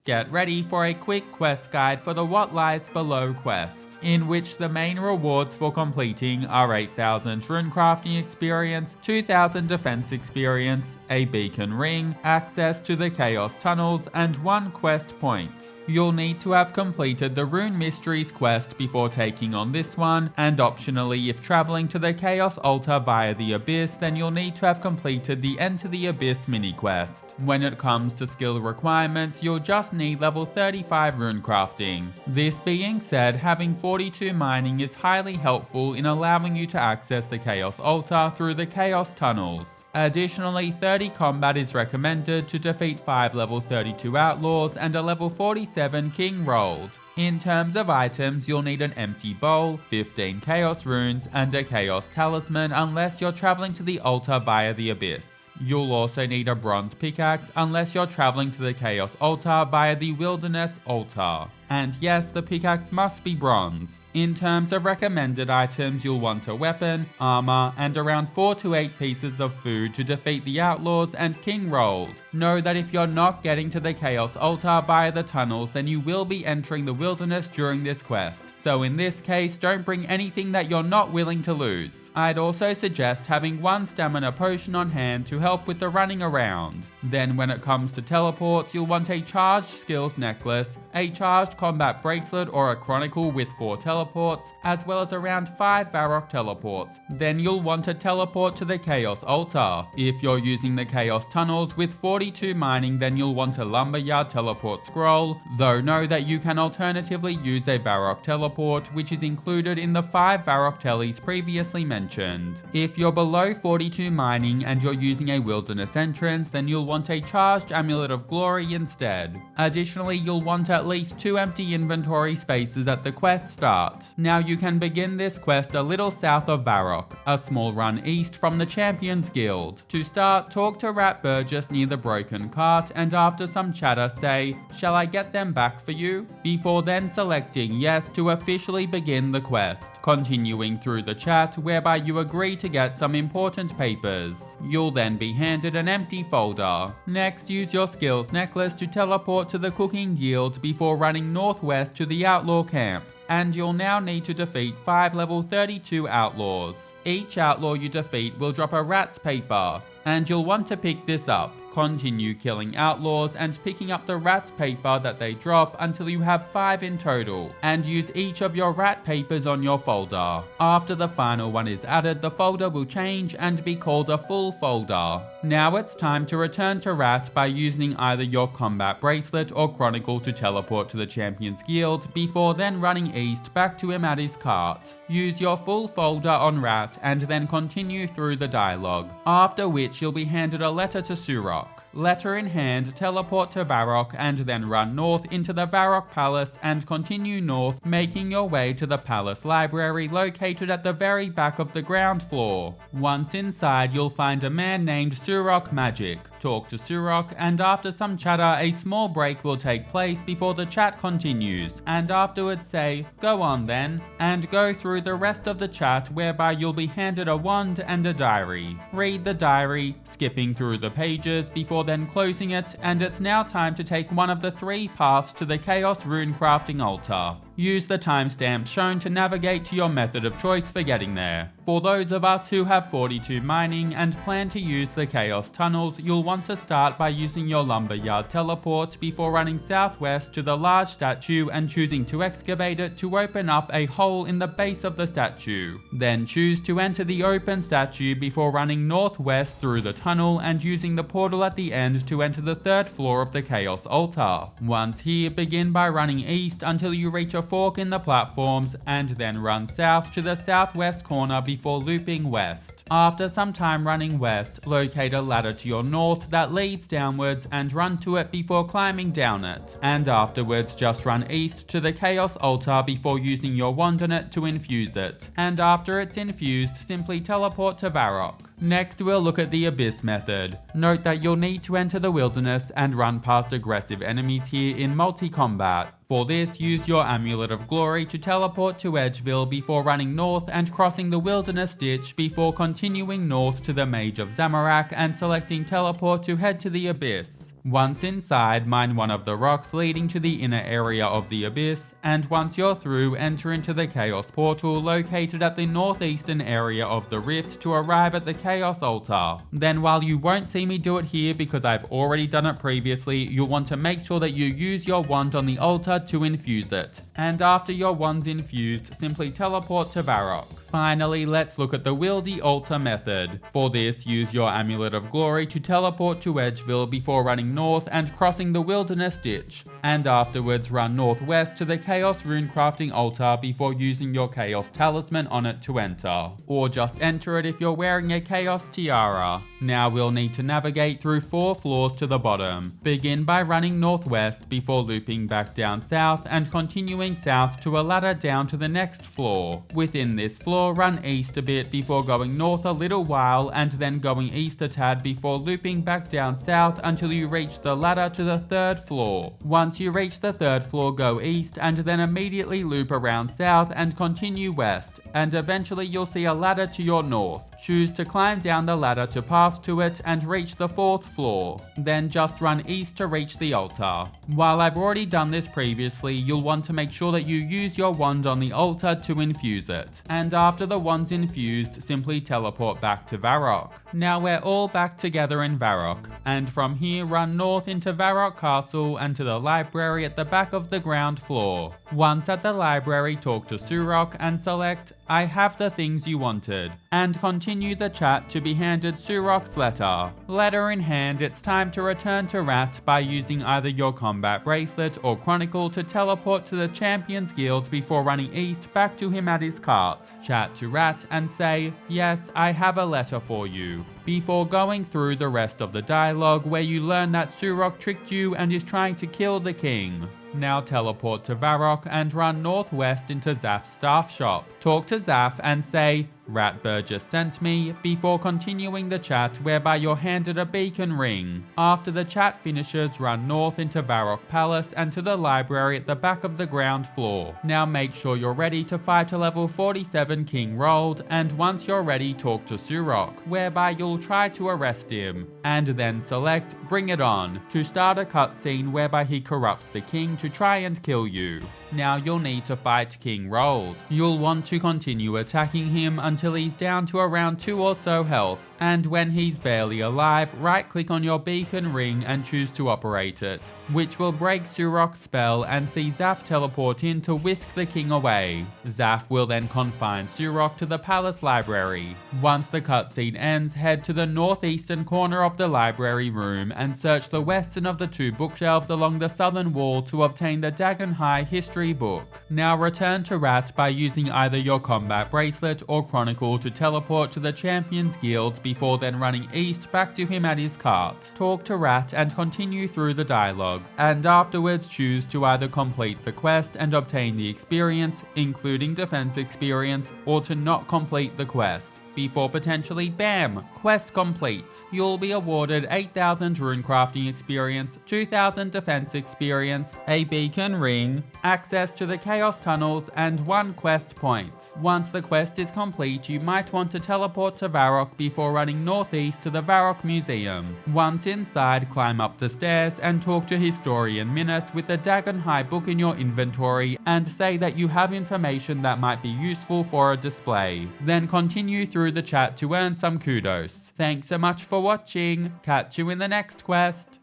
get ready for a quick quest guide for the What Lies Below quest, in which the main rewards for completing are 8,000 Runecrafting experience, 2,000 defense experience, a beacon ring, access to the Chaos Tunnels, and 1 quest point. You'll need to have completed the Rune Mysteries quest before taking on this one, and optionally if travelling to the Chaos Altar via the Abyss, then you'll need to have completed the Enter the Abyss mini-quest. When it comes to skill requirements, you'll just need level 35 runecrafting. This being said, having 42 mining is highly helpful in allowing you to access the Chaos Altar through the Chaos Tunnels. Additionally, 30 combat is recommended to defeat 5 level 32 Outlaws and a level 47 King Roald. In terms of items, you'll need an empty bowl, 15 Chaos Runes, and a Chaos Talisman unless you're travelling to the altar via the Abyss. You'll also need a Bronze Pickaxe unless you're travelling to the Chaos Altar via the Wilderness Altar. And yes, the pickaxe must be bronze. In terms of recommended items, you'll want a weapon, armor, and around 4 to 8 pieces of food to defeat the Outlaws and King Roald. Know that if you're not getting to the Chaos Altar via the tunnels, then you will be entering the wilderness during this quest. So in this case, don't bring anything that you're not willing to lose. I'd also suggest having 1 stamina potion on hand to help with the running around. Then when it comes to teleports, you'll want a charged skills necklace, a charged combat bracelet or a chronicle with 4 teleports, as well as around 5 Varrock teleports. Then you'll want a teleport to the Chaos Altar. If you're using the Chaos Tunnels with 42 mining, then you'll want a Lumberyard teleport scroll, though know that you can alternatively use a Varrock teleport, which is included in the 5 Varrock tellies previously mentioned. If you're below 42 mining and you're using a wilderness entrance, then you'll want a charged Amulet of Glory instead. Additionally, you'll want at least 2 empty inventory spaces at the quest start. Now you can begin this quest a little south of Varrock, a small run east from the Champions Guild. To start, talk to Rat Burgess near the broken cart, and after some chatter say, "Shall I get them back for you?" Before then selecting yes to officially begin the quest, continuing through the chat whereby you agree to get some important papers. You'll then be handed an empty folder. Next, use your skills necklace to teleport to the Cooking Guild before running northwest to the Outlaw camp. And you'll now need to defeat 5 level 32 Outlaws. Each Outlaw you defeat will drop a rat's paper, and you'll want to pick this up. Continue killing Outlaws and picking up the rat's paper that they drop until you have 5 in total, and use each of your rat papers on your folder. After the final one is added, the folder will change and be called a full folder. Now it's time to return to Rat by using either your combat bracelet or chronicle to teleport to the Champions Guild, before then running east back to him at his cart. Use your full folder on Rat and then continue through the dialogue, after which you'll be handed a letter to Surok. Letter in hand, teleport to Varrock and then run north into the Varrock Palace and continue north, making your way to the Palace Library located at the very back of the ground floor. Once inside, you'll find a man named Surok Magic. Talk to Surok, and after some chatter, a small break will take place before the chat continues, and afterwards say, "Go on then," and go through the rest of the chat whereby you'll be handed a wand and a diary. Read the diary, skipping through the pages before then closing it, and it's now time to take one of the 3 paths to the Chaos Runecrafting Altar. Use the timestamp shown to navigate to your method of choice for getting there. For those of us who have 42 mining and plan to use the Chaos Tunnels, you'll want to start by using your Lumberyard teleport before running southwest to the large statue and choosing to excavate it to open up a hole in the base of the statue. Then choose to enter the open statue before running northwest through the tunnel and using the portal at the end to enter the 3rd floor of the Chaos Altar. Once here, begin by running east until you reach a fork in the platforms, and then run south to the southwest corner before looping west. After some time running west, locate a ladder to your north that leads downwards and run to it before climbing down it. And afterwards just run east to the Chaos Altar before using your wand on it to infuse it. And after it's infused, simply teleport to Varrock. Next, we'll look at the Abyss method. Note that you'll need to enter the wilderness and run past aggressive enemies here in multi-combat. For this, use your Amulet of Glory to teleport to Edgeville before running north and crossing the wilderness ditch before continuing north to the Mage of Zamorak and selecting teleport to head to the Abyss. Once inside, mine one of the rocks leading to the inner area of the abyss, and once you're through, enter into the Chaos Portal located at the northeastern area of the rift to arrive at the Chaos Altar. Then while you won't see me do it here because I've already done it previously, you'll want to make sure that you use your wand on the altar to infuse it. And after your wand's infused, simply teleport to Varrock. Finally, let's look at the Wildy Altar method. For this, use your Amulet of Glory to teleport to Edgeville before running north and crossing the Wilderness Ditch, and afterwards run northwest to the Chaos Runecrafting Altar before using your Chaos Talisman on it to enter. Or just enter it if you're wearing a Chaos Tiara. Now we'll need to navigate through 4 floors to the bottom. Begin by running northwest before looping back down south and continuing south to a ladder down to the next floor. Within this floor, run east a bit before going north a little while and then going east a tad before looping back down south until you reach the ladder to the 3rd floor. Once you reach the 3rd floor, go east and then immediately loop around south and continue west, and eventually you'll see a ladder to your north. Choose to climb down the ladder to pass to it and reach the 4th floor. Then just run east to reach the altar. While I've already done this previously, you'll want to make sure that you use your wand on the altar to infuse it. And after the wand's infused, simply teleport back to Varrock. Now we're all back together in Varrock, and from here run north into Varrock Castle and to the library at the back of the ground floor. Once at the library, talk to Surok and select I have the things you wanted, and continue the chat to be handed Surok's letter. Letter in hand, it's time to return to Rat by using either your combat bracelet or chronicle to teleport to the Champions Guild before running east back to him at his cart. Chat to Rat and say, yes, I have a letter for you, before going through the rest of the dialogue where you learn that Surok tricked you and is trying to kill the king. Now teleport to Varrock and run northwest into Zaph's staff shop. Talk to Zaph and say, Rat Burgess sent me, before continuing the chat whereby you're handed a beacon ring. After the chat finishes, run north into Varrock Palace and to the library at the back of the ground floor. Now make sure you're ready to fight a level 47 King Roald, and once you're ready, talk to Surok, whereby you'll try to arrest him, and then select Bring It On to start a cutscene whereby he corrupts the king to try and kill you. Now you'll need to fight King Roald. You'll want to continue attacking him until he's down to around 2 or so health, and when he's barely alive, right click on your beacon ring and choose to operate it, which will break Surok's spell and see Zaph teleport in to whisk the king away. Zaph will then confine Surok to the palace library. Once the cutscene ends, head to the northeastern corner of the library room and search the western of the 2 bookshelves along the southern wall to obtain the Dagon High history book. Now return to Rat by using either your combat bracelet or chronicle to teleport to the Champions Guild before then running east back to him at his cart. Talk to Rat and continue through the dialogue, and afterwards choose to either complete the quest and obtain the experience, including defense experience, or to not complete the quest. Before potentially, bam, quest complete. You'll be awarded 8,000 runecrafting experience, 2,000 defense experience, a beacon ring, access to the chaos tunnels, and 1 quest point. Once the quest is complete, you might want to teleport to Varrock before running northeast to the Varrock Museum. Once inside, climb up the stairs and talk to Historian Minas with the Dagon High book in your inventory and say that you have information that might be useful for a display. Then continue through the chat to earn some kudos. Thanks so much for watching. Catch you in the next quest.